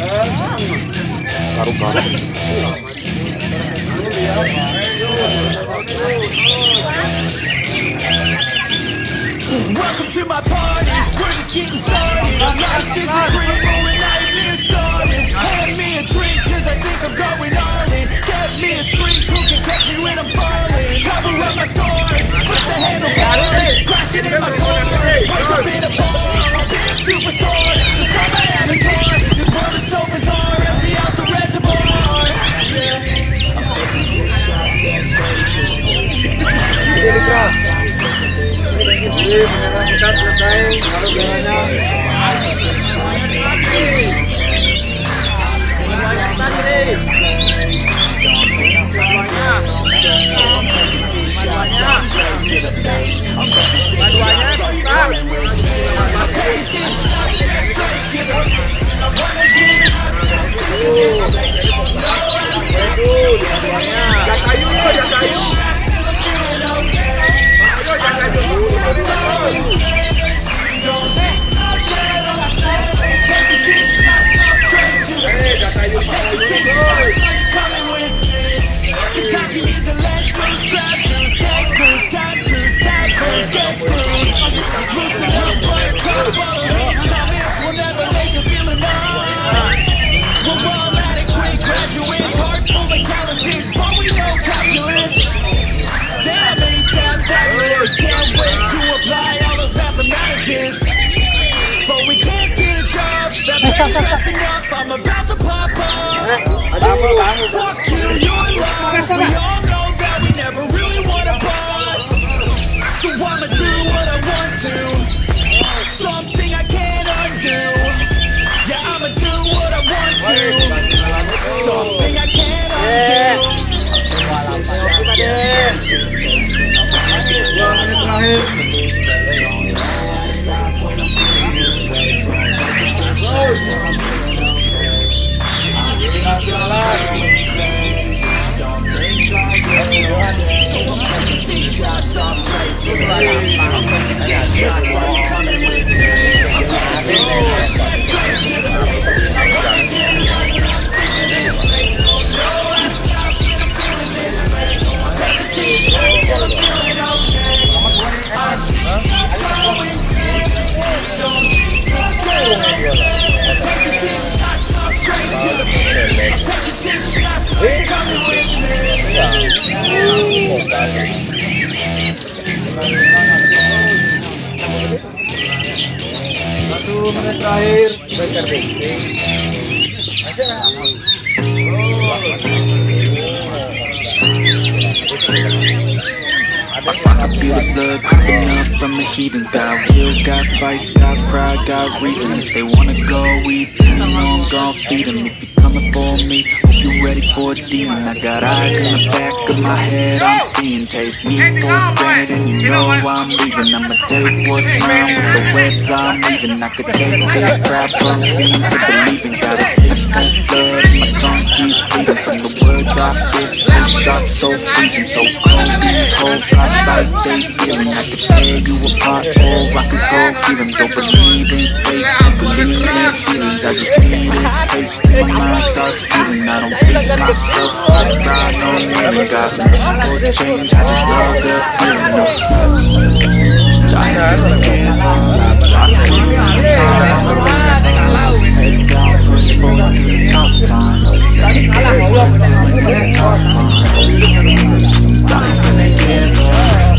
Welcome to my party, we're just getting started. Life is a dream, or a nightmare started. Hand me a drink, cause I think I'm going all in. Get me a shrink who can catch me when I'm falling. Cover up my scars, flip the handle forward. Crashing in my car, wake up in a bar. I'll be a superstar, just on my avatar. This world is so bizarre, empty out the reservoir. I'm taking 6 shots, yeah, straight to Kita selesai kalau sometimes you need to let loose, grab juice, get loose, tap juice, tap juice, get screwed. Loosen up, buttercup, comments will never make you feel enough. We're all adequate graduates, hearts full of calluses, but we know calculus. Damn, ain't that fabulous? Can't wait to apply all those mathematics. But we can't get a job that pays us enough. I'm about to pop up. Fuck you, you're lost. We all know that we never really want a boss. So I'ma do what I want to, something I can't undo. Yeah, I'ma do what I want to, something I can't undo. Satu menit terakhir. I feel the blood creeping up from the heathens. Got will, got fight, got pride, got reason. If they wanna go eat, then you know I'm gon' feed them. If you coming for me, hope you ready for a demon. I got eyes in the back of my head, I'm seeing. Take me for granted and you know I'm leaving. I'ma take what's mine with the webs I'm weaving. I could take this crap from seeing to believing. Got a taste of blood and my tongue keeps bleeding. From the words I spit, so sharp, so freezing. So cold, cold, frostbite, they feeling. I could tear you apart or I could go heal them. Don't believe in fate, don't believe in feelings. I just need it, taste in my mind starts feeling. I don't face myself, I try no meaning. Got permission for the change, I just love the feeling. No, I don't care, I tell you all the time. Head down, push forward through the tough times. I don't really give up.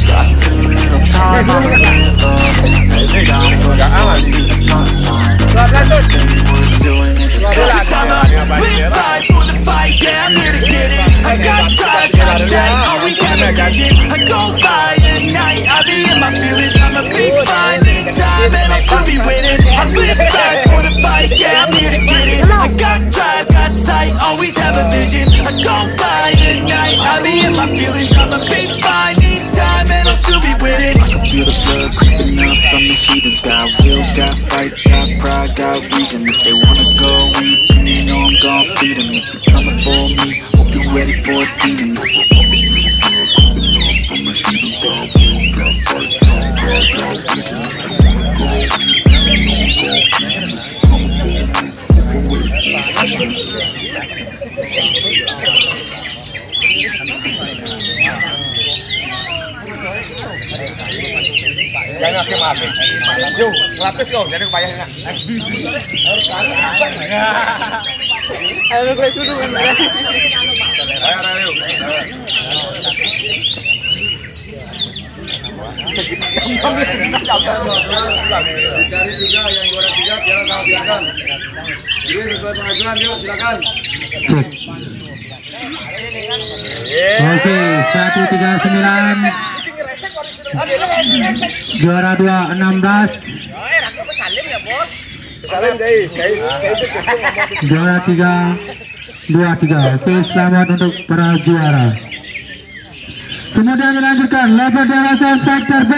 Got too little time, I'm gonna give up. Head down, push forward through the tough times. Everything we're doing is a tough time. We fight for the fight, yeah, I'm here to get it. I got drive, got sight, always have a vision. I go by at night, I be in my feelings. I'm a big fight, need time, and I should be winning. I live back for the fight, yeah, I'm here to get it. I got drive, got sight, always have a vision. I go by at night, I be in my feelings. I'm a big fight, need time, and I'll still be winning. I can feel the blood creeping up from the heathens. Got will, got fight, got pride, got reason. If they wanna go eat, then you know I'm gon' feed them. If you coming for me, hope you ready for a demon. Yuk, lapis kau, jadi kebayangnya. Ayo gue dulu kan. Ayo. Dari 3 yang juara 3 piala kau biarkan. Jadi sesuai pengajuan yuk silakan. Oke, 139. Juara 2 16. Juara 3 23. Oke, selamat untuk para juara. Kemudian dilanjutkan level dewasa sektor B.